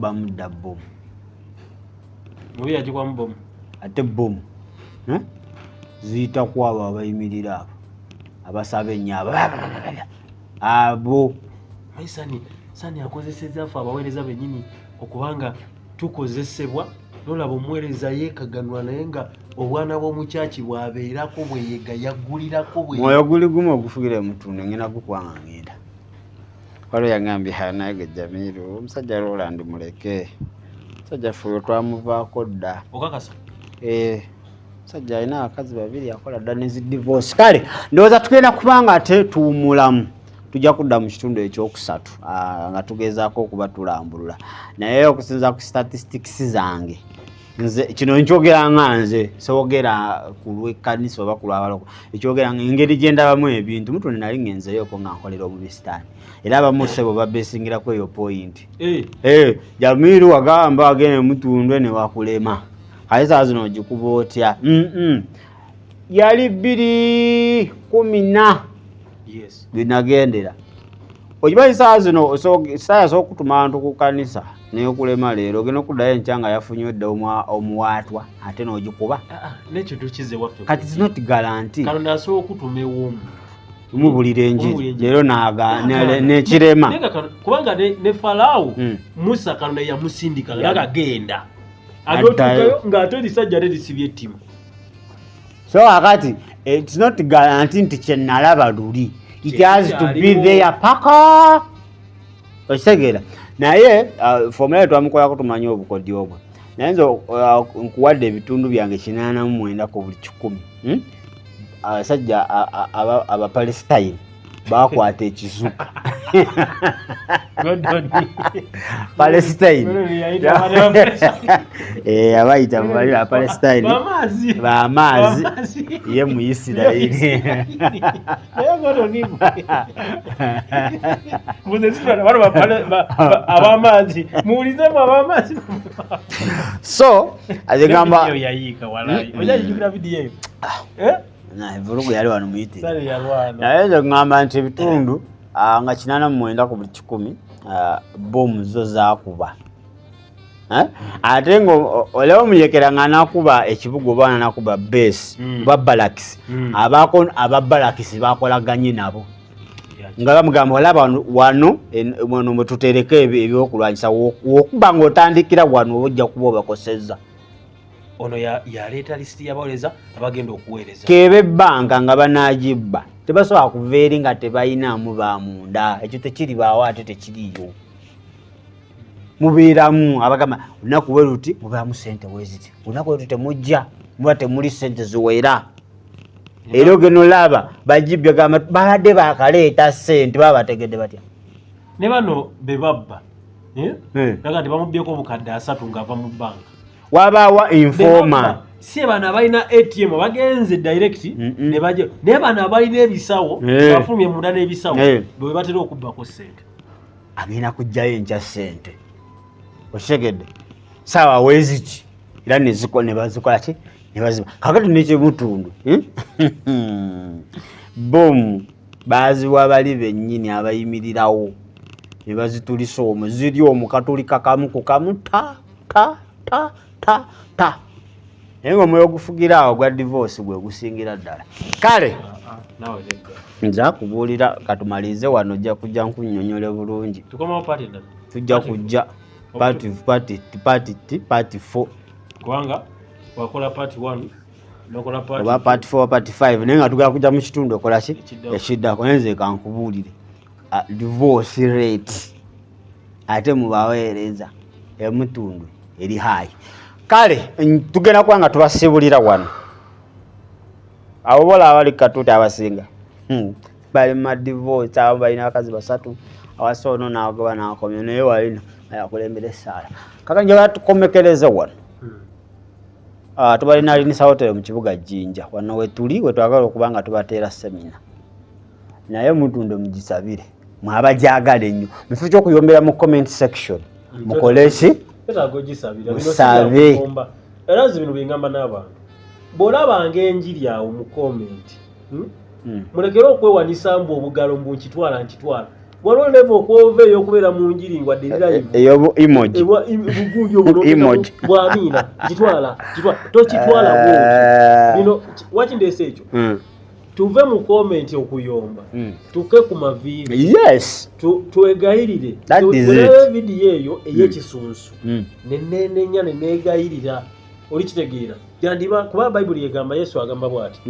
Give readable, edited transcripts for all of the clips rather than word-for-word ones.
bamudda bomu mubi yagikwamu bomu ate bomu ziyita ku abo abayimirira abo abasaba ennyo abo sani akozesezza ffe abaweereza bennyini okubanga tukozesebwa nolaba omuweereza yeekaganwa naye nga obwana bw'omukyaki bwabeerako bweyega yaggulirako mwoyo guli gumu ogufugira Mutundwe ngenda gukwanga ngenda waliwo yagambye hanage Jamiru omusajja Roland muleke omusajja ffe twamuvaako dda okakasa omusajja alina abakazi babiri akola dda nezidivorce kale ndowooza tugenda kubanga ate tuwumulamu tujja kudda mu kitundu ekyokusatu nga tugezaako okuba tulambulula naye okusinza ku statistics zange nze kino nkyogera nga nze soogera ku lw'ekkanisa oba ku lw'abaloko ekyogera nga engeri gye ndabamu ebintu Mutundwe nali ngenzeeyoko nga nkolera omubisitaani era abamu sebo babesingirako eyo point Jamiru wagamba wagende Mutundwe ne wakulema kale saa zino ogikuba otya yali 2014 binagendera okimanyi saa zino saa okutuma abantu ku kanisa neyokulema leero ogenda okuddayo enkya nga yafunye dda omuwaatwa ate n'ogikuba nekyo tukize waffe kati is not guarantee kalonda asobola okutuma ewoomu mubulira enjiri leero nekirema kubanga ne Falaawo Musa kalonda yamusindika nga agenda agatuukayo ng'ate erisajja terisibye ettima so akati it's not guarantee nti kyenalaba luli it has to be there paka osegera naye formula twamukolako tumanyi obukodi obwo naye nze nkuwadde ebitundu byange 89 ku buli 100 abasajja Abapalestine bakwata ekizuka Palestine abayita bali Palestine bamaazi ye mu Isirayiri abamaazi muwulizemu abamaazi so azigamba vulugu yali wano muyite naye nze ngamba nti ebitundu nga 89 ku buli 100 bomu zo zakuba ate nga olaba omuyekera nga nakuba ekibuga oba nakuba base ba balakisi ababalakisi bakolaganye nabo nga bamugamba olaba wano mwe tutereka ebyokulwanyisa wokuba ng'otandikira wano ojja kuba obakosezza ono yaleeta lisiti y'abaweereza abagenda okuweereza kebe ebbanga nga banagibba tebasobola kuva eri nga tebayinaamu bamunda ekyo tekiribaawo ate tekiriyo mubeeramu abagamba olunaku bwe luti mubaamu ssente weziti olunaku bwe luti temujja muba temuli ssente ziwera era ogenda olaba bagibbye gamba babadde bakaleeta ssente baba bategedde batya ne bano be babba naga nti bamubbyeko obukadde 3 ng'ava mu bbanka wabawa informa si bano abalina ATM bagenze direct ne bajja naye bano abalina ebisawo bafulumye munda n'ebisawo bwe batera okubbako ssente agenda kujjayo enkya ssente oshegedde saawa weziki era ne bazikola ki ne baziba kakati n'ekyemutundu bomu baziwa bali bennyini abayimirirawo ne bazitulisa omwo ziri omukatulika kamu ku kamu ta naye ng'omwoyo ogufugira awo gwa divorce gwe gusingira ddala kale nze akubuulira katumalize wano ojja kujja nkunnyonnyole bulungi tujja kujja party 4 kubanga wakola party 1 nokola party oba party 4 party 5 naye nga tugala kujja mu kitundu okola ki ekiddako naye nze kankubuulire divorce rate ate mubaweereza Mutundwe eri high kale tugenda kuba nga tubasibulira wano abo bola abali katuuti abasinga bali mu divorce abo balina abakazi 3 awasono n'agoba n'akomye naye walina ayakulembera essaala kaka njagala tukomekereze wano tubalina alinisa hotel mu kibuga Jinja wano wetuli wetwagala okuba nga tubateera semina naye Mutundwe mugisabire mwabajagala ennyo mufu ky'okuyombera mu comment section mukoleki musabe era bino bingamba n'abantu bw'olabanga enjiri awo mu comment mulekere okwewanisa mbu obugalo mbu nkitwala waliwo level okwova ey'okubeera mu njiri nga ddirayivu eyo emoji emoji bw'amiina kitwala tokitwala bwoti bino wakindeesa ekyo tuve mu komenti okuyomba tuke ku maviiri twegayirire olaba vidiyo eyo ey'ekisunsu neneenenya neneegayirira olikitegeera yandiba kuba bayibuli egamba Yesu agamba bw'ati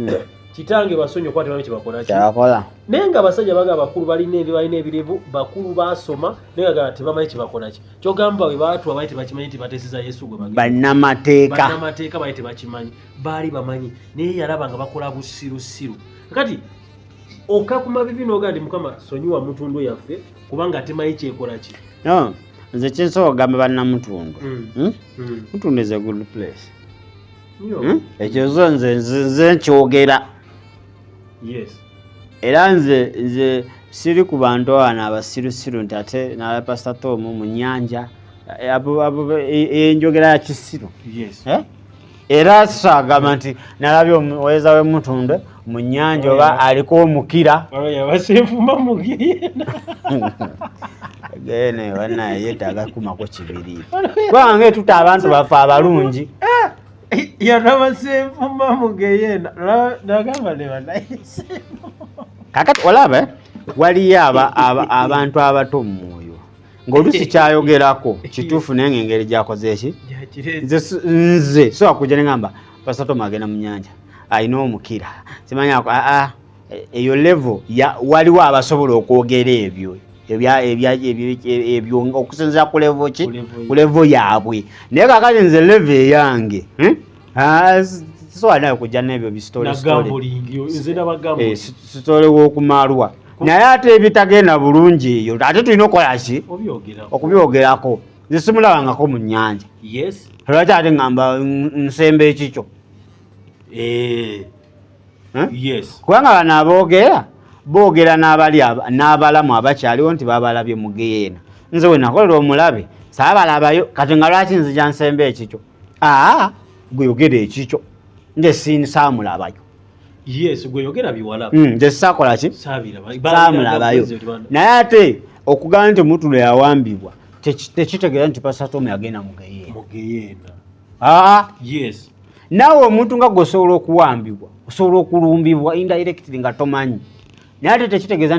kitange basonyi okuba tebamanyi kyebakola naye nga abasajja baga bakulu balina ebirevu bakulu basoma naye nga tebamanyi kyebakola ki kyogamba we baatwa baali tebakimanyi nti bateeseza Yesu gwe bannamateeka baali tebakimanyi baali bamanyi naye yalaba nga bakola busirusiru kati okakuma bibi n'ogaa ndi Mukama sonyiwa Mutundwe yaffe kubanga temanyi kyekola ki nze kinsobola okugamba bannamutundwe Mutundwe is a good place ekyo zo nze nkyogera era nze siri ku bantu abaana abasirusiru nti ate n'abapasita Tom mu nnyanja enjogera ya kisiru era sagamba nti nalabye omuweereza we Mutundwe mu nnyanja oba aliko omukira gene banaye yeetaaga kumako kibiri kubanga tuta abantu bafe abalungi yanabasenfuma mugeyena nagamba nebanaise kakati olaba waliyo abantu abato mu mwoyo ng'olusi kyayogerako kituufu naye ng'engeri gyakoze eki nze so akujja ne ngamba Pastor Tom agenda mu nnyanja alina omukira simanyi eyo level waliwo abasobola okwogera ebyo okusinzira ku level ki ku level yaabwe naye kakati nze level eyange so anayo kujja n'ebyo bisitole w'okumalwa naye ate ebitagenda bulungi eyo ate tulina okukola ki okubyogerako nze simulabangako mu nnyanja lwaki ate ngamba nsembe ekikyo kubanga bano boogera n'abalamu abakyaliwo nti babalabye mu geyeena nze we nakolera omulabe saabalabayo kati nga lwaki nzija nsembe ekikyo gweyogera ekikyo nze saamulabayo gweyogera biwalaba nze saakola ki saamulabayo naye ate okugamba nti Mutundwe yawambibwa tekitegeera nti Pastor Tom yagenda mu geyeena naawe omuntu nga gwe osobola okuwambibwa osobola okulumbibwa indirectly nga tomanyi naye ate tekitegeeza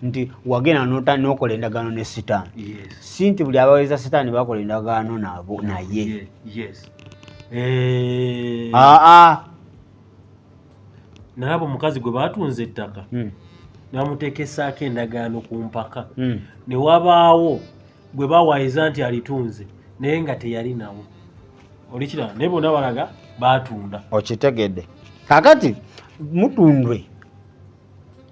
nti wagenda n'okola endagaano ne Sitaani si nti buli abaweereza Sitaani bakola endagaano naye nalaba omukazi gwe baatunze ettaka namutekesaako endagaano ku mpaka ne wabaawo gwe bawaayiza nti alitunze naye nga teyali nawo olikira naye bonna balaga baatunda okitegedde kakati Mutundwe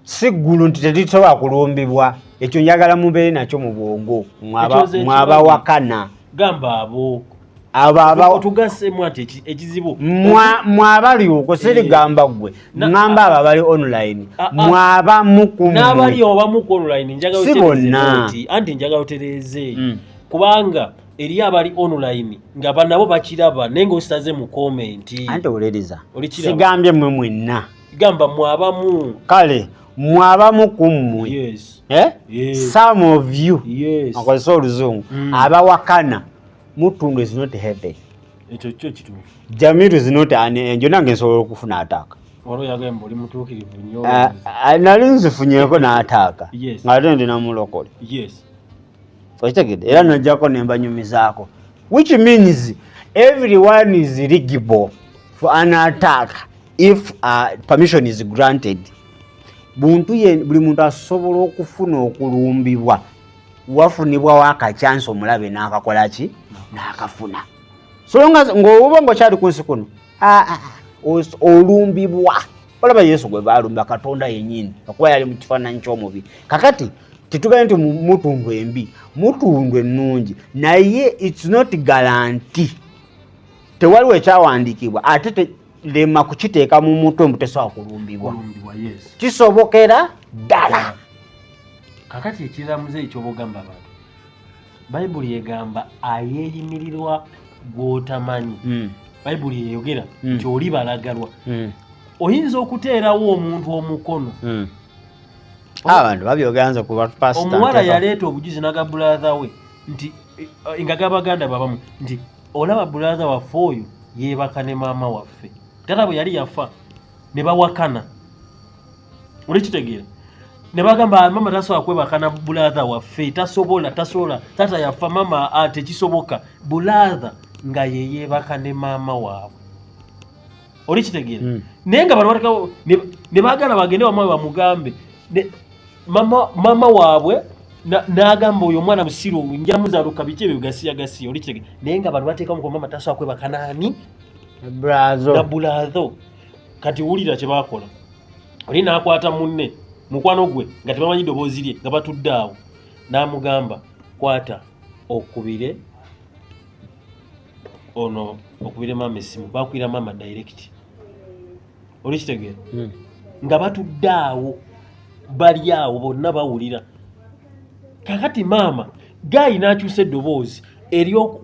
si ggulu nti teritoba kulumbibwa ekyo njagala mubeere nakyo mu bwongo mwabawakana gamba abo tugasemu ati ekizibu mwabali okwo sirigamba gwe ngamba abo abali online mwabamu ku n'abali obamu ku online njagala otereeze kubanga eri abali online nga banabo bakiraba naye ng'ositaze mu komenti anti owuliriza sigambye mmwe mwenna gamba mwabamu kale mwabamu ku mmwe some of you akozesa oluzungu abawakana Mutundwe is not heaven ekyo kyo kituufu Jamiru is not njo nange nsobola okufuna ataaka olwoyagamba oli mutuukirivu nnyo nali nzifunyeeko n'ataaka ng'ate ndi namulokole okitegedde era nojjako nembanyumizaako which means everyone is eligible for an attack if permission is granted buli muntu asobola okufuna okulumbibwa wafunibwa wakachansi omulabe n'akakola ki n'akafuna solonga ng'oba ng'okyali ku nsi kuno olumbibwa olaba Yesu gwe baalumba Katonda yennyini okuba yali mu kifaananyi ky'omubiri kakati titugaye nti Mutundwe embi Mutundwe ennungi naye it's not guarantee tewaliwo ekyawandiikibwa ate lema kukiteeka mu mutwe mbu tesobola kulumbibwa kisobokera ddala kakati ekiramuze ekyobugamba abantu bayibuli egamba ayeeyimirirwa gw'otamanyi bayibuli eyogera nti oli balagalwa oyinza okuteerawo omuntu omukono abantu babyoganza kuba pastor omuwala yaleeta obujuzi naga brother we nti nga gabaganda babamu nti olaba brother waffe oyo yeebaka ne maama waffe tata bwe yali yafa ne bawakana olikitegeera ne bagamba mama tasobola kwebaka na brother waffe tasobola tata yafa mama tekisoboka brother nga yeebaka ne maama waabwe olikitegeera naye nga bano ne bagala bagende wamwe bamugambe mama waabwe n'agamba oyo omwana musiru njamuzaluka biki ebyo gasiya olikitegeera naye nga bano bateekamu ku mama tasobola kwebaka nani na brother kati wulira kye bakola oli n'akwata munne mukwano gwe nga tebamanyi ddoboozi lye nga batudde awo n'amugamba kwata okubire mama essimu bakwira mama direct olikitegeera nga batudde awo bali awo bonna bawulira kakati mama gayi n'akyusa eddoboozi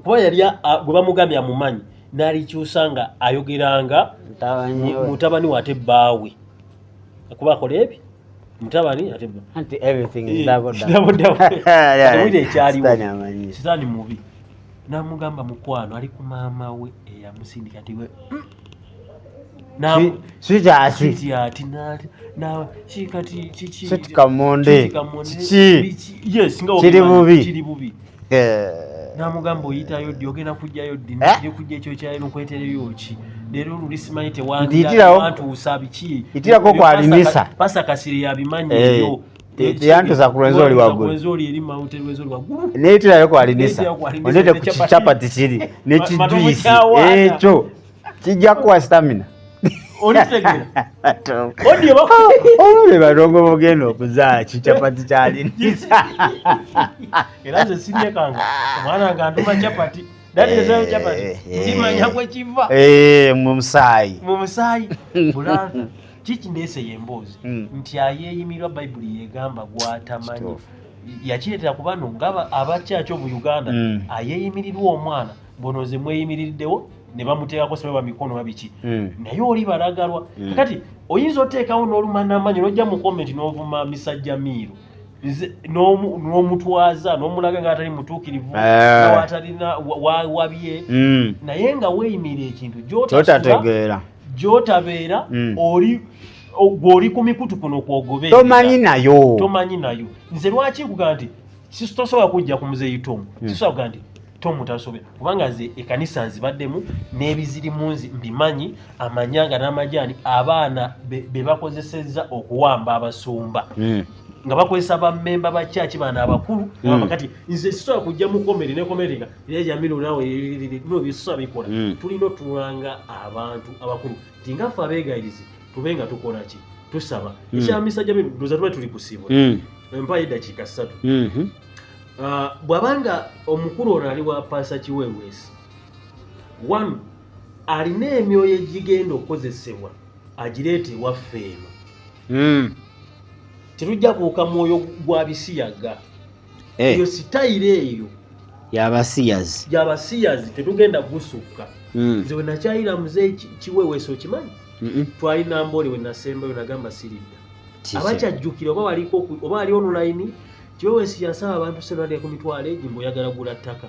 kuba yali gwe bamugambye amumanyi n'alikyusa nga ayogeranga mutabani we ate bbaawe kuba akola ebyo mutabani ate ekyaliwo sitaani mubi n'amugamba mukwano ali ku maama we eyamusindika nti we kiri bubi n'amugamba oyitayo ddi ogenda kujjayo ddi kujja ekyo kyalina okwetereyo ki leero luli simanyi tewantuusa biki itirako kwalimisa pasa kasire yabimanyi eyo yantuza kulwenza oli waggulu neitirayo kwalimisa ondete ku kichapati kiri nekijuyisi ekyo kijja kuwa stamina olole batongo bogenda okuzaala kichapati kyalinisa era nze siryekanga omwana nga ntuma chapati daligezayo chapati kimanya kwekiva mu musaayi bulata kiki ndeese yemboozi nti ayeeyimirwa bayibuli yegamba gwatamanyi yakireetera ku bano ngaba abakyaki omu Uganda ayeeyimirirwa omwana bonoze mweyimiriddewo ne bamuteekako sebaba mikono babiki naye oli balagalwa kati oyinza oteekawo n'oluma n'amanyi n'ojja mu komenti n'ovuma misajja miiro n'omutwaza n'omulaga nga atali mutuukirivu atalina wabye naye nga weeyimira ekintu gy'otabeera oli ku mikutu kuno kwogoberera tomanyi nayo nze lwaki nkugamba nti tosobola kujja ku muzeeyi Tomu sisobola kugamba nti Tomu tasobera kubanga nze ekkanisa nzibaddemu n'ebizirimu mbimanyi amanyanga n'amajaani abaana be bakozesezza okuwamba abasumba nga bakozesa bammemba ba kyaki baana abakulu kati nze sisobola kujja mu komere ne komere nga jamiro nawe no bisobola bikola tulina otulanga abantu abakulu tingaffe abeegayirizi tubenga tukola ki tusaba ekyamisa jamiro ndoza tuba tuli kusiibula empayi eddakiika 3 bw'abanga omukulu ono ali wa paasa kiweweesi one alina emyoyo egigenda okukozesebwa agireete ewaffe eno tetujja kuuka mwoyo gwa bisiyaga eyo sitayire eyo yabasiyazi tetugenda gusukka nze we nakyayira muzeeyi kiweweesi okimanyi twalina mbooli we nasembayo nagamba siridda abakyajjukira oba ali online kiweweesi yasaba abantu senadde ku mitwalo egi mboyagala gula ttaka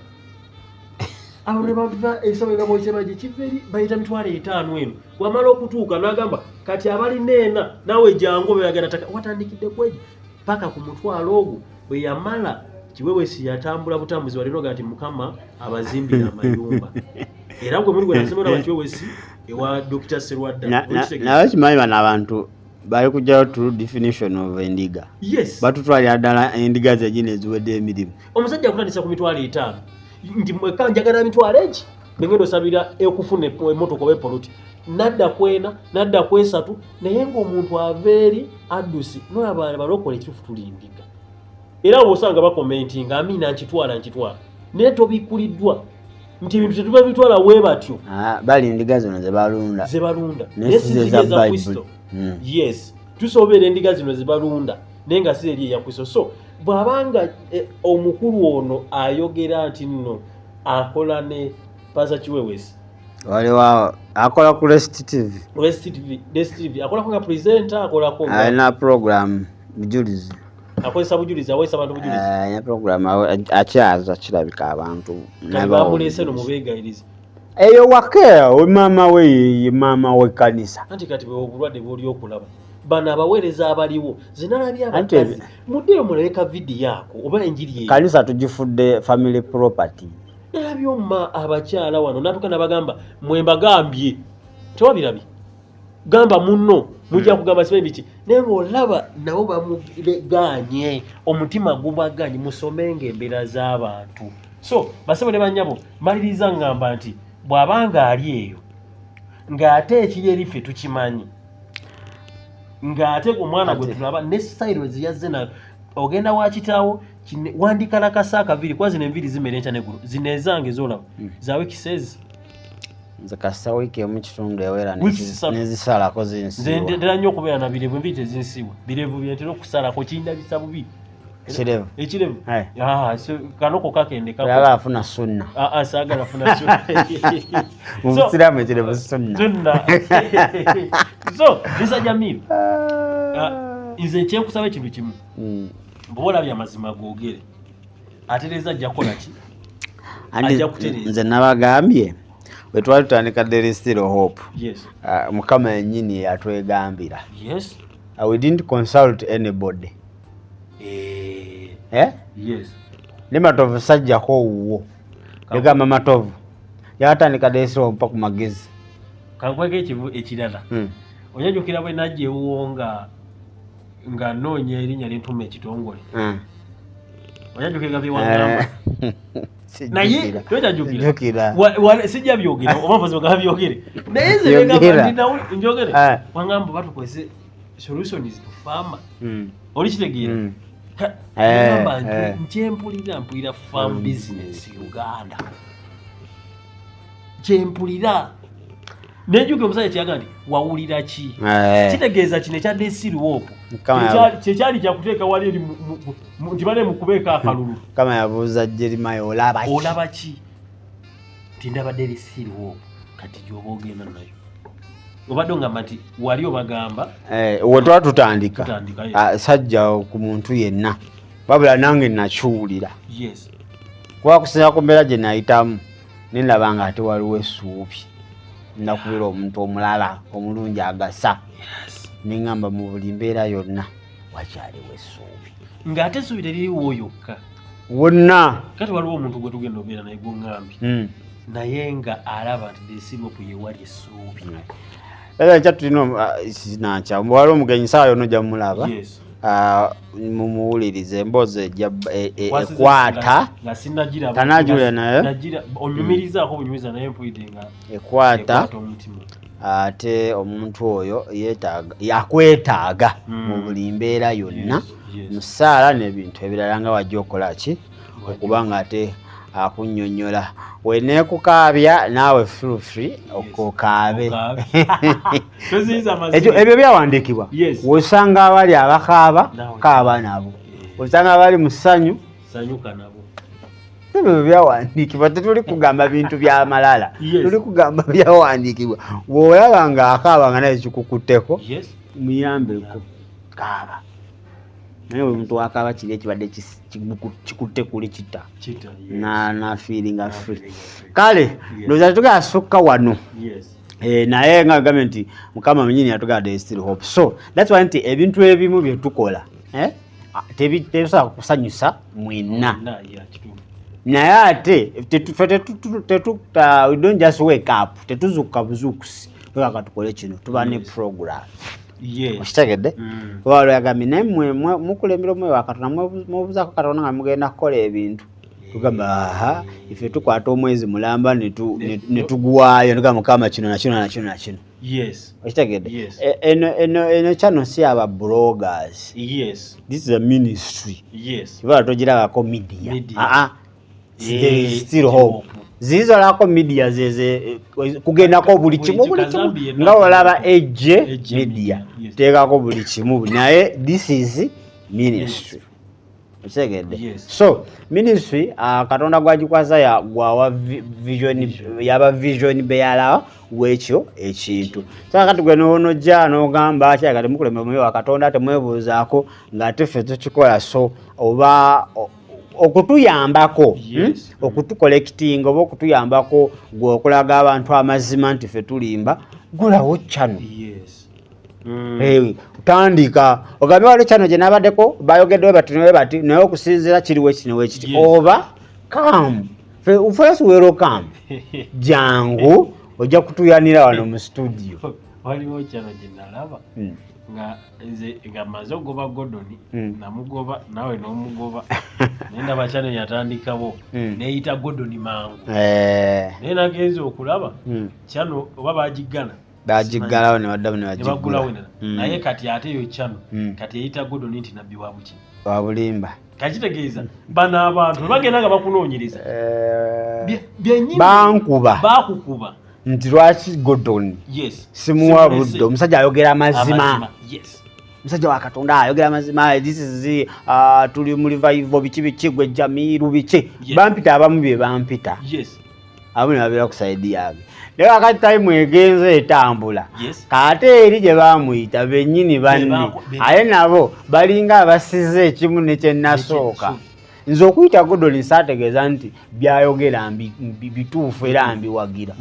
abo ne bava ensaba nga bokyebagye kiveri bayita mitwalo 5 eno wamala okutuuka n'agamba kati abalina ena nawe jangu beyagala ttaka watandikidde kwejo paka ku mutwalo ogwo bwe yamala kiweweesi yatambula butambuzi walinoga nti mukama abazimbira amayumba era gwe muri gwe nasemera bakiweweesi ewa Dr. Serwadda nawe kimanyi bano abantu bali kujjayo true definition of endiga batutwalira ddala endiga zegino eziwedde emirimu omusajja akutandisa ku mitwalo 5 nti mweka njagala mitwalo egi ngendo sabira ekufuna emmotoka oba epoloti nadda kwena nadda kwesatu naye ng'omuntu aveeri addusi noyabala balokola ekituufu tulindiga era bw'osanga bakomentinga amina nkitwala naye tobikuliddwa nti ebintu tetuba bitwala we batyo bali endiga zino zebalunda naye sizigeza Kristo yes tusobeera endiga zino zebalunda naye nga si eri eya Kristo so bw'abanga omukulu ono ayogera nti nno akola ne paasa kiweweesi waliwo akola ku Rest TV akolako nga presenter akolako alina program bujulizi akozesa bujulizi awesa abantu bujulizi ya program akyaza kirabika abantu nabamulese no mubegayiriza eyo wake mama we kanisa anti kati obulwadde bwoli okulaba bana abaweereza abaliwo zinalabya abakazi muddeyo mulabeka video yako oba enjiri ye kanisa tugifudde family property nalabyo ma abakyala wano natuka nabagamba mwembagambye tewabirabye gamba munno mujja kugamba sibe biki naye ng'olaba nabo bamuganye omutima gubaganye musomenge embeera z'abantu so basebo ne banyabo maliriza ngamba nti bw'abanga ali eyo ng'ate ekiri erife tukimanyi ng'ate omwana gwe tulaba ne style eziyazze na ogenda wa kitaawo wandikalakasa akaviri kwa zino enviri zimera enkya neggulu zino ezange zolaba zaawe kisezi nze kasita wiiki emu kitundu ewera nezisalako zinsiwa nze ndera nnyo okubeera na birevu enviri tezinsiwa birevu byentera okusalako kindabisa bubi ekirevu kanoko kakende yagala afuna sunna saagala afuna sunna mu busiraamu ekirevu sunna so Lisa Jamiru nze kyenkusaba ekintu kimu bw'oba olabye amazima googere atereeza ajja kukola ki ajja kutereeza nze nabagambye bwe twali tutandika There is Still Hope mukama yennyini yatwegambira we didn't consult anybody ne Matovu sajjako wuwo egamba Matovu yatandika There is Still Hope ku magezi kankweka ekivu ekirala onyajukira bwe najja ewuwo nga noonya erinnya ly'entuma ekitongole onyajukira byewagamba naye tokyajukira sijja byogera oba mpozi bagamba byogere naye nze begamba njogere wangamba batukozese solutions to farmer oli kitegeera gamba nkyempulira farm business Uganda kyempulira nejuke omusajja kyaga nti wawulira ki kitegeeza kino ekyadde siriwopo kyekyali kyakuteeka wali eri nti bane mukubeeka akalulu kama yabuuza Jeremiah olaba ki nti ndabadde eri siriwopo kati gyoba ogenda nayo obadde ongamba nti wali obagamba we twali tutandika sajja ku muntu yenna wabula nange nakiwulira kuba kusinziira ku mbeera gye nayitamu nendabanga ate waliwo essuubi nakubira omuntu omulala omulungi agasa neŋŋamba mu buli mbeera yonna wakyaliwo essuubi ng'ate essuubi teririwo yokka wonna kati waliwo omuntu gwe tugenda obeera naye gwoŋŋambye naye nga alaba nti desiriwopu yewali essuubi era ekya tulina sinakya waliwo omugenyi saa yonna ojja mumulaba mumuwulirize emboozi ekwata tanajula naye onyumirizaako bunyumiriza naye mpulidde nga ekwata ate omuntu oyo yakwetaaga mu buli mbeera yonna musaala n'ebintu ebirala nga wajja okola ki okuba nga ate akunnyonnyola weneekukaabya naawe feel free okukaabe ebyo byawandiikibwa wosanga abali abakaaba kaaba nabo osanga abali mu ssanyu sanyuka nabo ebyo byawandiikibwa tetuli kugamba bintu byamalala tuli kugamba byawandiikibwa bw'olaba nga akaaba nga naye kikukutteko muyambeko kaaba naye omuntu wakaaba kiri ekibadde kikutte kuli kita na feeling free kale ndowooza tugenda sukka wano naye nga agambye nti mukama mwenyini yatugamba There is Still Hope so that's why nti ebintu ebimu bye tukola tebisobola kukusanyusa mwenna naye ate we don't just wake up tetuzuuka buzuukusi twekaka tukole kino tuba ne program okitegedde walo yagambye naye mukulembera omwoyo wa Katonda mwebuzaako Katonda nga mugenda kukola ebintu tugamba ife tukwata omwezi mulamba ne tuguwaayo tugamba mukama kino nakino okitegedde eno channel si aba bloggers this is a ministry kibala togirabako media There is Still Hope zizo lako media zeze kugendako buli kimu nga olaba Edge media teekako buli kimu naye this is ministry Okitegedde? Yes. So ministry Katonda gwagikwaza ya gwawa vision yaba vision beala wekyo ekintu. Saka kati gwe n'onojja n'ogamba ati kati mukulema moyo wa Katonda temwebuuzaako ng'ate ffe tukikola so oba okutuyambako okutukolektinga oba okutuyambako gw'okulaga abantu amazima nti ffe tulimba gulawo channel. Tandika ogambe wali channel gye nabaddeko bayogeddewo bati naye okusinziira kiriwo ekino ekiti oba come first welcome jangu ojja kutuyanira wano mu studio. Waliwo channel gye nalaba nga maze ogoba Godoni namugoba nawe n'omugoba nenda channel yatandikawo neyita Godoni mangu naye nagenze okulaba channel oba bagiggalawo ne baddamu ne bagigulawo naye kati ate yo channel kati eyita Godoni nti nabbi wa buki wa Bulimba kakitegeeza bano abantu bagenda nga bakunoonyereza bakukuba nti lwaki Godoni simuwa budde omusajja ayogera amazima. Musajja wa Katonda ayogera amazima. This is tuli mu revival biki gwe Jamiru biki bampita abamu bye bampita abo ne babeera kusaidia yange naye akati time egenze etambula kate eri gye bamuyita bennyini banne aye nabo balinga abasize ekimu ne kyennasooka. Nze okuyita Godoni saategeeza nti byayogera bituufu era mbiwagira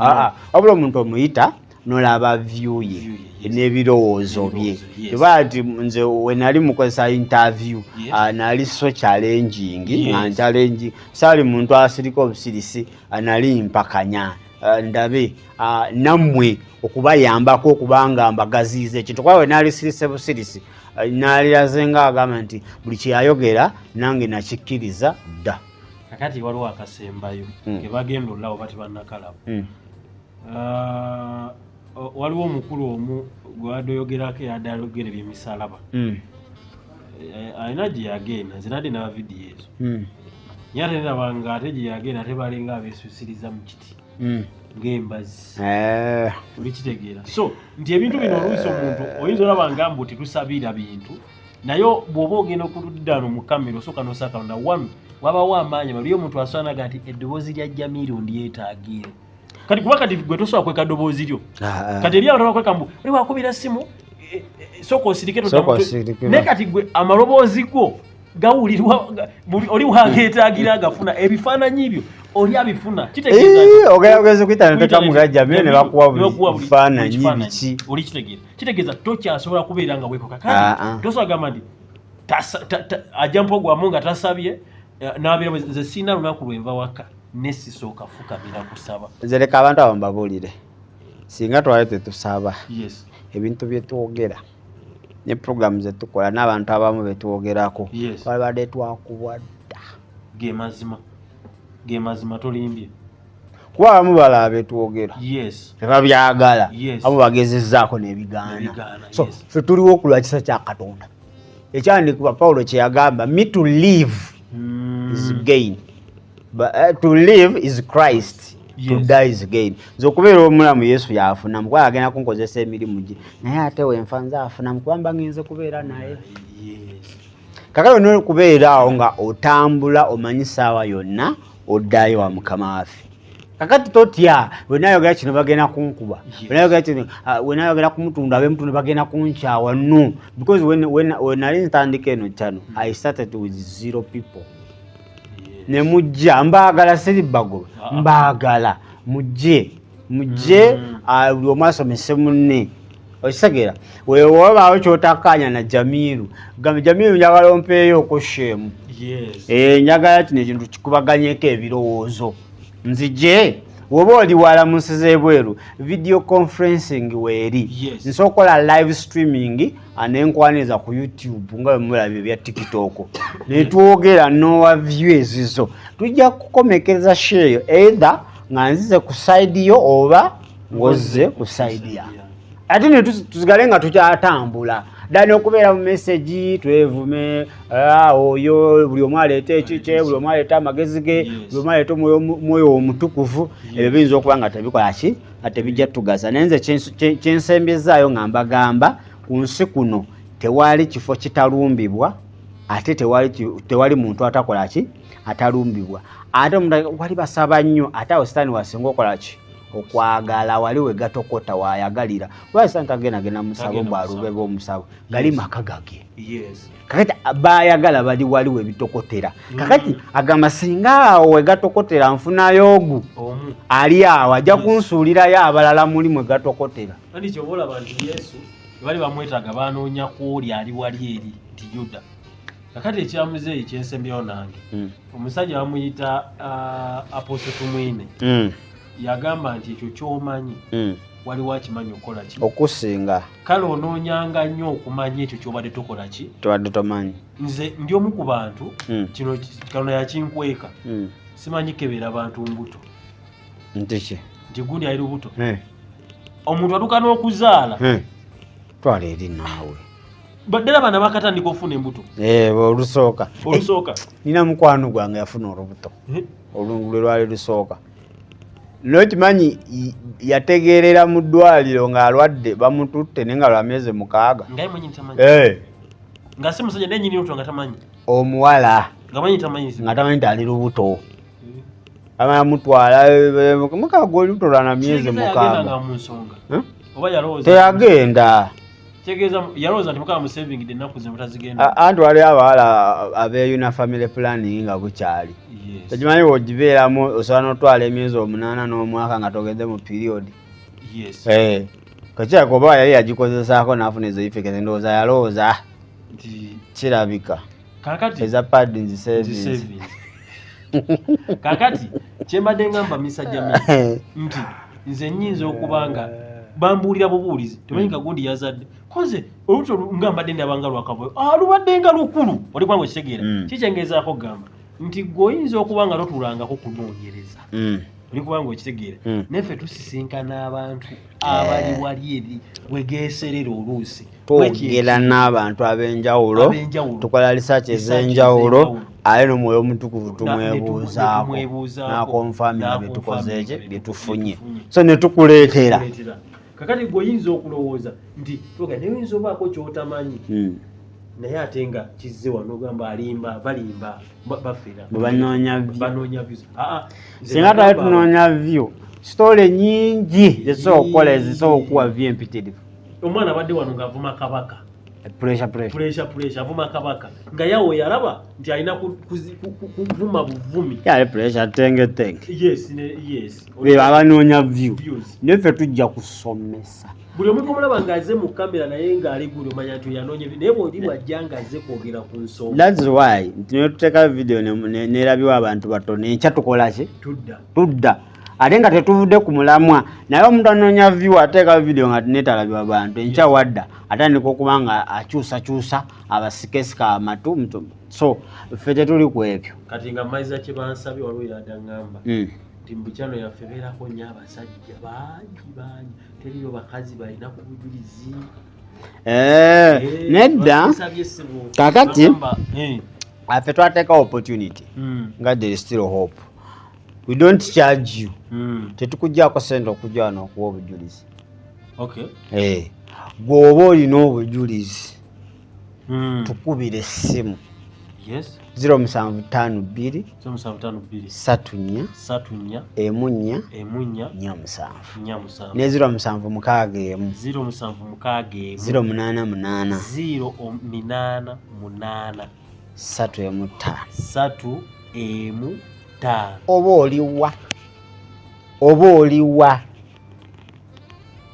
wabula omuntu omuyita n'olaba view ye n'ebirowoozo bye eba nti nze we nali mukozesa interview nali so challenging nga challenging saali muntu asirika obusirisi nali mpakanya ndabe nammwe okubayambako okubanga mbagaziiza ekintu kwawe nali sirise busirisi naliraze nga agamba nti buli kyeyayogera nange nakikkiriza dda. Kakati waliwo akasembayo ke bagenda olawo bati bannakalabo waliwo omukulu omu gwadoyogerako yadayogera ebyemisalaba alina gye yagenda nze nadde naba vidiyo ezo nyate nenabanga ate gye yagenda ate balinga abeesusiriza mu kiti ng'embazi olikitegeera. So nti ebintu bino oluusi omuntu oyinza olaba nga mbu tetusabira bintu naye bw'oba ogenda okuluddano mu kamera osooka n'osaka na wanu wabawo amaanyi baliyo omuntu aswanaga nti eddoboozi lya Jamiru ndyetaagire kati kuba kati gwe tosobola kweka ddoboozi lyo kati eri abantu bakweka mbu oli wakubira simu sooka osirike naye kati gwe amaloboozi go gawulirwa oli wangeetaagira agafuna ebifaananyi ebyo oli abifuna kitegeeza ogeze kuyita neteka mugajja mire ne bakuwa bifaananyi biki oli kitegeeza tokyasobola kubeera nga weekoka kati tosobola gamba nti ajja mpogwamu nga tasabye n'abeera nze sirina lunaku lwenva waka nesisooka fukamira kusaba. Nze leka abantu abo mbabuulire singa twali tetusaba ebintu bye twogera ne programu ze tukola n'abantu abamu be twogerako twalibadde twakubwa dda ge mazima tolimbye kuba abamu balaba be twogera tebabyagala abamu bagezezzaako n'ebigaana so ffe tuliwo okulwa kisa kya Katonda ekyandikibwa Pawulo kye yagamba me to live is gain but to live is Christ to die is gain. Nze okubeera omulamu Yesu yafuna mukwala agenda kunkozesa emirimu gye naye ate wenfa nze afuna mukubamba ngenze kubeera naye kakale olina okubeera awo nga otambula omanyi ssaawa yonna oddayo wa Mukama waffe. Kakati totya wenayogera kino bagenda kunkuba wenayogera ku Mutundwe ab'Emutundwe bagenda kunkyawa no because when nali ntandika eno channel I started with 0 people ne mujja mbaagala siribago mbaagala mujje buli omu asomese munne okisegera wewabaawo kyotakkaanya na Jamiru gambe Jamiru njagala ompeeyo okoshemu njagala kino ekintu kikubaganyeko ebirowoozo nzije woba oli walamusiza ebweru video conferencing weeri nsobola okukola live streaming anenkwaniriza ku YouTube nga bwemulaba ebya TikTok netwogera nowa view ezizo tujja kukomekereza share either nga nzize ku side yo oba ngozze ku side ya ate ne tuzigale nga tukyatambula dani okubeera mu message twevume oyo buli omu aleeta ekikye buli omu aleeta amagezi ge buli omu aleeta omwoyo omutukuvu ebyo biyinza okuba nga tebikola ki nga tebijja tugaza naye nze kyensembyezaayo nga mbagamba ku nsi kuno tewali kifo kitalumbibwa ate tewali muntu atakola ki atalumbibwa ate omuntu wali basaba nnyo ate awo sitaani wasinga okola ki okwagala wali we gatokota wayagalira wasa ntagenda musabo bwalube b'omusabo gali maka gage kakati bayagala bali wali we bitokotera kakati agamba singa awo we gatokotera nfunayo ogu ali awo ajja kunsuulirayo abalala muli mwe gatokotera kandi kyobola bantu Yesu bali bamwetaga banoonya kwoli ali wali eri nti Yuda kakati ekyamuze ekyensembyewo nange omusajja bamuyita Apostle Tumwine yagamba nti ekyo kyomanyi waliwo akimanyi okola ki okusinga kale onoonyanga nnyo okumanya ekyo kyobadde tokola ki tobadde tomanyi nze ndi omu ku bantu kino kano yakinkweka simanyi kebera bantu mbuto ntiki nti gundi ali lubuto omuntu atuuka n'okuzaala twala eri naawe baddala bana bakatandika ofuna embuto olusooka nina mukwano gwange yafuna olubuto olungulu lwali lusooka nokimanyi yategeerera mu ddwaliro ng'alwadde bamututte naye nga lwamyezi 6 nga si musajja naye nyini lubuto nga tamanyi omuwala nga tamanyi nti ali lubuto amamutwala mukago olubuto lwana myezi 6 teyagenda yalowooza nti mukama musevingidde ennaku ze mutazigenda anti wali abawala abeeyuna family planning nga bukyali tekimanyi wogibeeramu osobola n'otwala emyezi 8 n'omwaka nga togende mu period kakyako oba yali yagikozesaako n'afuna ezo ifekeze ndowooza yalowooza kirabika eza padding savings kakati kyembadde ngamba misajja nti nze nnyinza okuba nga bambuulira bubuulizi temanyi kagundi yazadde koze olubuto ngambadde ndabanga lwakavoyo lubadde nga lukulu oli kubanga okitegeera kikyengezaako gamba nti gweoyinza okuba nga totulangako kunoonyereza oli kubanga okitegeera naffe tusisinkana abantu abali wali eri wegeeserera oluusi twogera n'abantu ab'enjawulo tukola research ez'enjawulo ate n'omwoyo omutukuvu tumwebuuzaako n'akonfamira byetukoze ekyo byetufunye so ne tukuleetera kakati gweoyinza okulowooza nti neyinza obaako kyotamanyi naye ate nga kizze wano ogamba balimba bafera banoonya vyo singa twali tunoonya vyo sitole nyingi zesobola okukola ezisobola okuwa vyo empitirivu omwana abadde wano ng'avuma kabaka pressure avuma kabaka nga yawe yalaba nti alina kuvuma buvumi yali pressure tenge yes abanoonya vyo neffe tujja kusomesa buli omuntu omulaba ng'azze mu kamera naye ng'ali guli omanya nti yanoonya naye bw'oli wajja ng'azze kwogera ku nsonga that's why nti ne tuteeka video neerabibwa abantu batono enkya tukola ki tudda ate nga tetuvudde ku mulamwa naye omuntu anoonya view ateeka video nga neetalabibwa bantu enkya wadda atandika okuba nga akyusakyusa abasikesika amatu so ffe tetuli ku ebyo kati nga maiza kye bansabye waliwo yaddaŋŋamba nti mbukyano yaffe beerako nnyo abasajja bangi teriyo bakazi balina ku bujulizi nedda kakati affe twateeka opportunity nga there is still hope we don't charge you tetukugjaako sente okujja wano okuwa obujulizi gweoba olina obujulizi tukubira essimu 0752 34 14 ne 0761 088 35 oba oliwa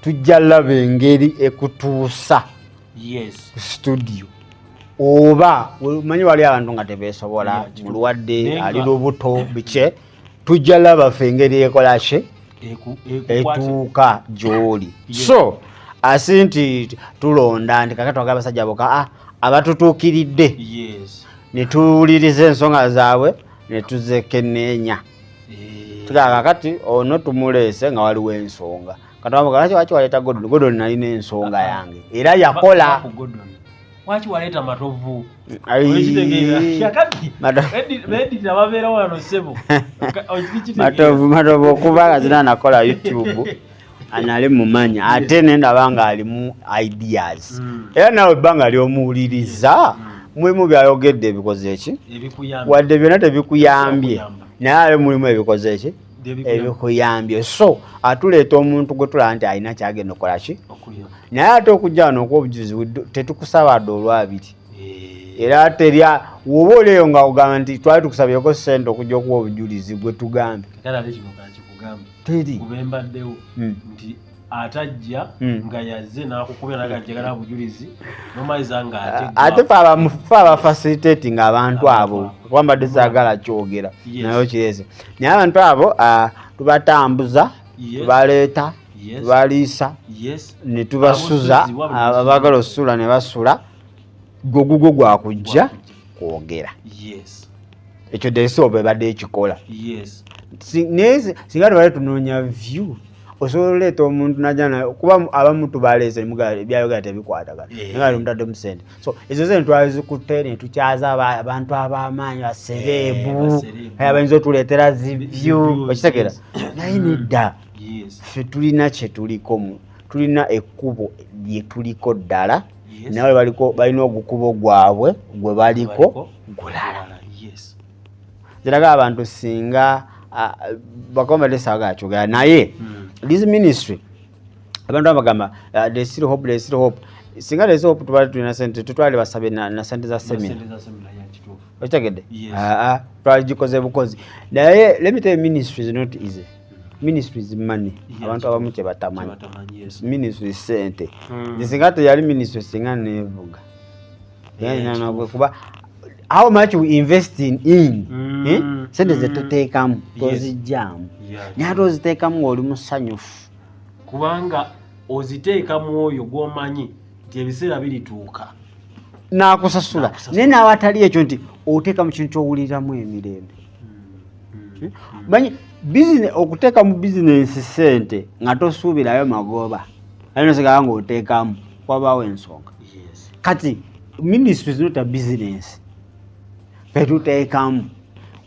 tujja laba engeri ekutuusa studio oba manyi wali abantu nga tebeesobola mulwadde ali lubuto bike tujja laba ffe engeri ekolaki etuuka gy'oli so asi nti tulonda nti kakati waga abasajja boka abatutuukiridde ne tuwuliriza ensonga zaabwe ne tuzekenneenya tugaga kati ono tumuleese nga waliwo ensonga kati waki waleeta Godon nalina ensonga yange era yakola waki waleeta matovu matovu okuba nga zina nakola YouTube anali mumanya ate nendaba nga alimu ideas era nawe ebbanga lyomuwuliriza mulimu byayogedde ebikoze eki wadde byonna tebikuyambye naye mulimu ebikoze eki ebikuyambye so atuleeta omuntu gwe tulaba nti alina kyagenda okukola ki naye ate okujja wano okwobujulizi tetukusaba dde olwabiri era terya woba oleeyo nga ogamba nti twali tukusabyeko ssente okujja okuwa obujulizi gwe tugambe teri kubembaddewo nti atajja nga yazze n'akukubira n'agajjagala bujulizi nomaliza nga ate fe abafacilitating abantu abo kuba mbadde saagala kyogera nayo kireze naye abantu abo tubatambuza tubaleeta tubaliisa ne tubasuza abaagala osusula ne basula gogugwo gwakujja kwogera ekyo deesoba ebadde ekikola naye singa tubale tunoonya view osobola oleeta omuntu najana kuba abamu tubaleese byayogera tebikwatagana naye omutadde mu ssente so ezo ze twazikutte ne tukyaza abantu ab'amaanyi basereebu abayinza otuleetera zivyu okitegeera naye nedda ffe tulina kye tuliko tulina ekkubo lye tuliko ddala naye balina ogukubo gwabwe gwe baliko gulala ziraga abantu singa bakoma lesaga kyogera naye this ministry abantu abagamba they still hope singa there is hope tubali tulina sente tutwale basabe na sente za semina okitegedde twagikoze bukozi naye let me tell you, ministry is not easy. Ministry is money. Abantu abamu kye batamanyi ministry is sente singa teyali ministry singa nevuga kuba how much we invest in sente zetuteekamu tozijjaamu naye ate oziteekamu ng'oli musanyufu kubanga oziteekamu oyo gw'omanyi nti ebiseera birituuka n'akusasula naye n'awatali ekyo nti oteeka mu kintu ky'owuliramu emirembe manyi okuteeka mu bizinensi sente nga tosuubirayo magoba ayinosigala ng'oteekamu wabaawo ensonga kati ministry is not a business petuteekamu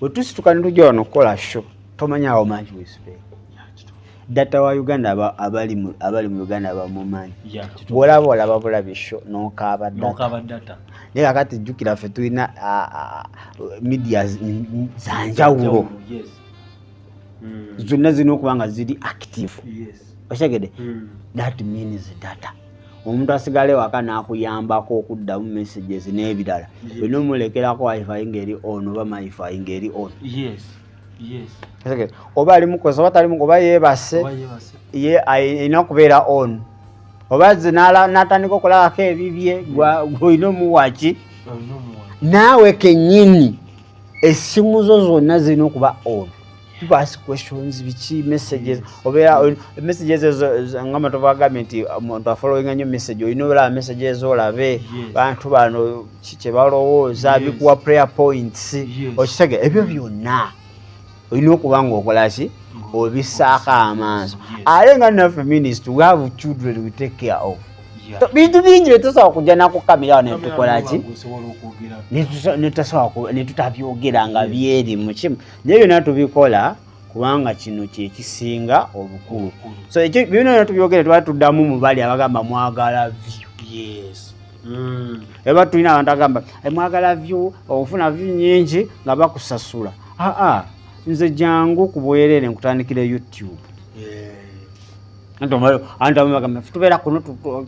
wetusituka ne tujja wano okukola show tomanya how much we spend data wa Uganda abali mu Uganda bamumanyi olaba bulabi show n'okaaba data naye kakati jjukira ffe tulina media zanjawulo zonna zirina okuba nga ziri active okitegedde that means data omuntu asigale waka n'akuyambako okuddamu messages n'ebirala olina omulekerako wifi ng'eri on oba wifi ng'eri on oba ali mukosa oba tali oba yeebase erina okubeera on oba ze n'atandika okulabako ebibye gw'olina omuwaki naawe kennyini essimu zo zonna zirina okuba on. People ask questions, biki messages, obeera messages nga matobagambye nti omuntu afollowing nnyo message olina obeera messages olabe bantu bano kye balowooza bikuwa prayer points okitege ebyo byonna olina okuba ng'okola ki obisaako amaaso ate nga naffe ministry we have children we take care of bintu bingi byetusobola kujja nakukamirawo netukola ki netutabyogera nga byeri mu kimu naye byonna tubikola kubanga kino kyekisinga obukulu so ekyo byonna tubyogere tuba tuddamu mu bali abagamba mwagala view eba tulina abantu agamba mwagala view ofuna view nyingi nga bakusasula nze jangu ku bwerere nkutandikira YouTube tubeera kuno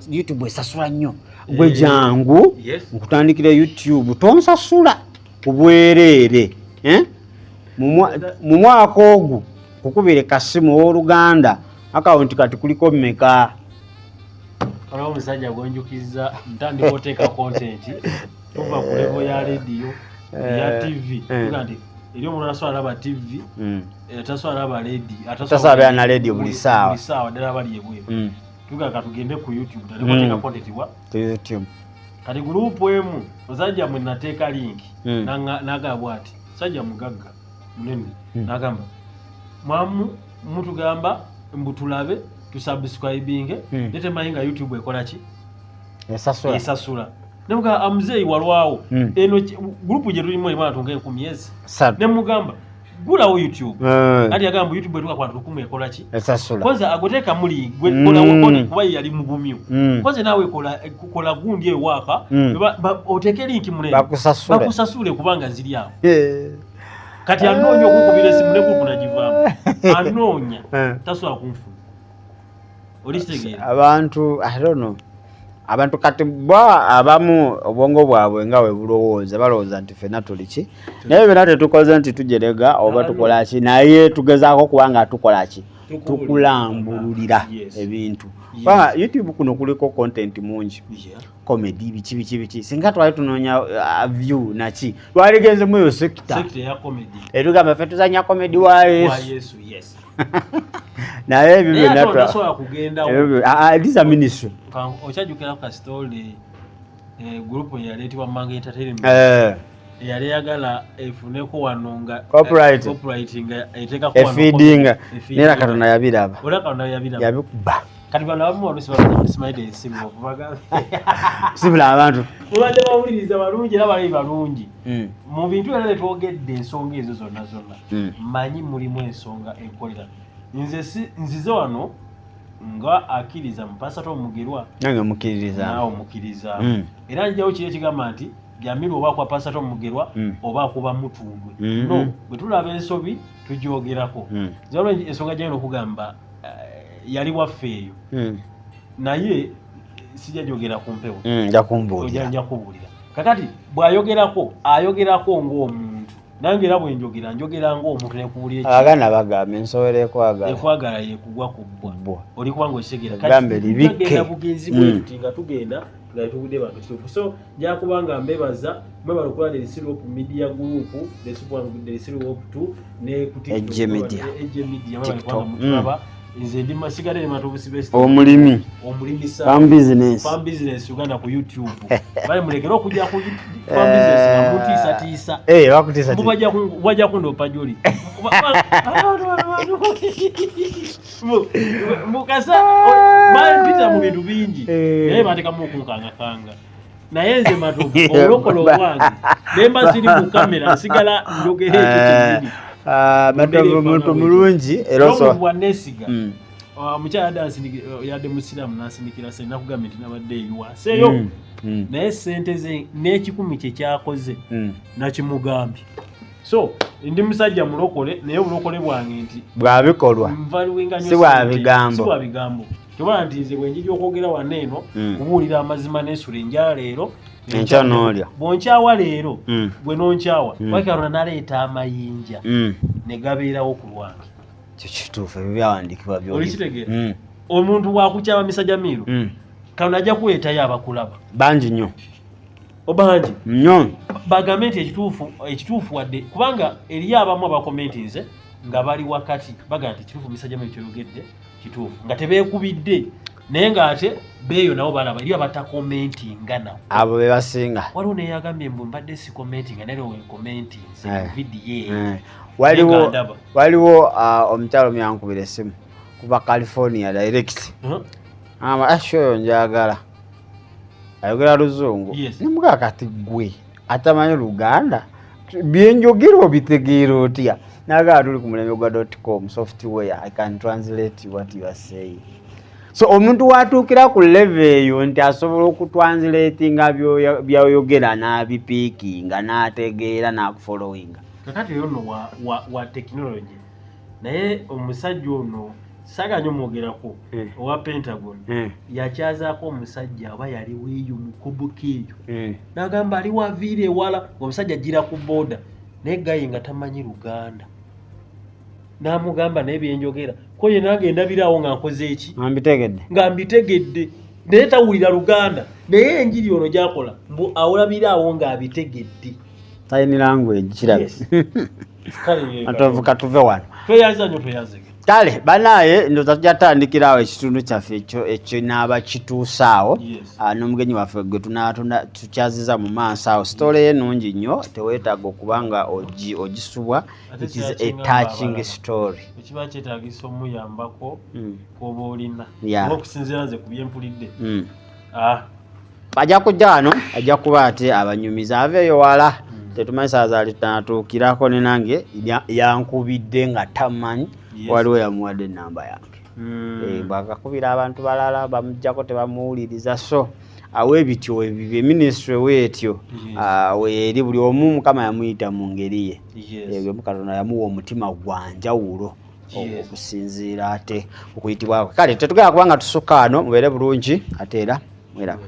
YouTube esasula nnyo gwe jangu nkutandikira YouTube tonsasula ku bwerere mu mwaka ogwo kukubire kasimu ow'Oluganda akawunti kati kuliko mmeka olwo omusajja gwenjukiza ntandika oteeka content tuva ku level ya radio ya TV nti eri omuntu asobola laba TV tasobola laba radio tasobola na radio buli saawa ddala bali ebweru tugaga tugende ku YouTube tandika content wa YouTube kati group emu ozajja mwe nateeka link nagamba ati sajja mugagga munene nagamba mutugamba mbutulabe tusubscribinge netemanyi nga YouTube ekola ki esasula nemugamba amuzeeyi walwawo eno group gye tulimu eri mwana tunga 10 myezi nemugamba gulawo YouTube kati yagamba YouTube etuka kwa 1000 ekola ki esasula kwanza agoteka muli gwe kola wokoni kuba yali mugumyu kwanza nawe kola gundi ewaka oteke link mune bakusasule kubanga zili awo kati anonya okukubira esimu ne group nagivamu anonya tasobola kunfuna olisitegeera abantu I don't know abantu kati bwa abamu obwongo bwabwe nga we bulowooza balowooza nti fena tuli ki naye bena tetukoze nti tujerega oba tukola ki naye tugezaako kubanga tukola ki tukulambululira ebintu kubanga YouTube kuno kuliko content mungi comedy biki singa twali tunoonya view naki twaligenze mu yo sector ya comedy etugamba ffe tuzanya comedy wa Yesu yes naye ebyo byonna twasobola kugenda this a ministry okyajukira ku story group yaleetebwa Mange Entertainment yali yagala efuneko wano nga copyright nga eteekako wano feeding nera Katonda yabiraba yabikuba kati bano abamu olusimaide esimu okubaga sibula abantu mubadde bawuliriza balungi era bali balungi mu bintu era twogedde ensonga ezo zonna manyi mulimu ensonga enkolera nzize wano nga akkiriza Mpasatto Mugerwa nange mukkiririza naawe mukkiriza era njawo kiri ekigamba nti Jamiru oba kwa Mpasatto Mugerwa oba kuba Mutundwe no bwe tulaba ensobi tugyogerako zalwa ensonga gyalina okugamba yali waffe eyo naye sijja jogera ku mpewo nja kubuulira kakati bw'ayogerako ayogerako ng'omuntu nange era bwe njogera ng'omuntu nekubuulira abaganda bagamba ensobola ekwagala yekugwa ku bbwa oli kubanga okitegeera kati bugenzi bwetuti nga tugenda nga tugudde bantu kituufu so nja kubanga mbebaza mwebala okukola the Syrup Media Group the Syrup 2 ne ku Ejje Media mwebala kubanga mutulaba nze ndi masigale matobusibe omulimi farm business Uganda ku YouTube bali mulekera okujja ku farm business nga mutiisa bakutiisa bajja kundopa joli mukasa bali pita mu bintu bingi naye batekamu okunkangakanga naye nze matobu olokolo wange nemba ziri mu kamera nsigala njogera ekyo kinini muntu mulungi era so bwanesiga mukyala dansi yadde musiramu nasindikira sente nakugamba nti nabadde eyiwa seyo naye sente ze n'ekikumi kye kyakoze nakimugambye so ndi musajja mulokole naye obulokole bwange nti bwabikolwa si bwa bigambo kyobala nti nze bwenjija okwogera wano eno kubuulira amazima n'ensula enjala leero enkyanolya bwonkyawa leero bwe nonkyawa Katonda naleeta amayinja ne gabeerawo ku lwange kituufu ebyo byawandiikibwa byolitegeera omuntu bwakukyaba misajja miru Katonda ajja kuleetayo abakulaba bangi nnyo obangi nnyo bagambe nti ekituufu wadde kubanga eriyo abamu abakomentinze nga bali wakati baga nti kituufu misajja miru kyoyogedde kituufu nga tebeekubidde naye ng'ate beeyo nabo balaba eriyo abatakomentinga nabo abo be basinga waliwo neyagambye mbwe mbadde si commentinga naye wenkomentinze vidiyo waliwo omukyalo myankubira essimu kuva California direct ashoyo njagala ayogera luzungu nemugaa kati gwe atamanyi Luganda byenjogera obitegeera otya nagala tuli ku mulembe gwa .com software I can translate what you are saying so omuntu watuukira ku level eyo nti asobola okutranslatinga byoyogera n'abipiikinga n'ategeera n'akufollowinga kakati yono wa technology naye omusajja ono saganya omwogerako owa Pentagon yakyazaako omusajja aba yali weeyo mukoboka eyo n'agamba ali waviire ewala omusajja ajjira ku booda naye gayi nga tamanyi Luganda n'amugamba naye byenjogera ko ye nagenda biraawo nga nkoze eki nga mbitegedde naye tawulira Luganda naye enjiri ono gyakola mbu awula biraawo nga abitegedde sign language kirabe atovuka tuve wano tweyaza nnyo tweyazege kale banaye ndoza tujja tutandikirawo ekitundu kyaffe ekyo naaba kituusaawo n'omugenyi waffe gwe tukyaziza mu maaso awo sitole ye nnungi nnyo teweetaaga okuba nga ogisubwa it is a touching story ekiba kyetaagisa omuyambako kwoba olina okusinziira nze ku byempulidde ajja kujja wano ajja kuba ate abanyumiza aveeyo wala tetumanyi saaza litanatuukirako ne nange yankubidde nga tamanyi waliwo yamuwadde enamba yange bwakakubira abantu balala bamujjako tebamuwuliriza so aw'ebityo ebyo ministry wetyo eri buli omu Mukama yamuyita mu ngeri ye ebyo Katonda yamuwa omutima gwanjawulo okusinziira ate okuyitibwako kale tetugenda kubanga tusukka ano mubeere bulungi ate era mweraba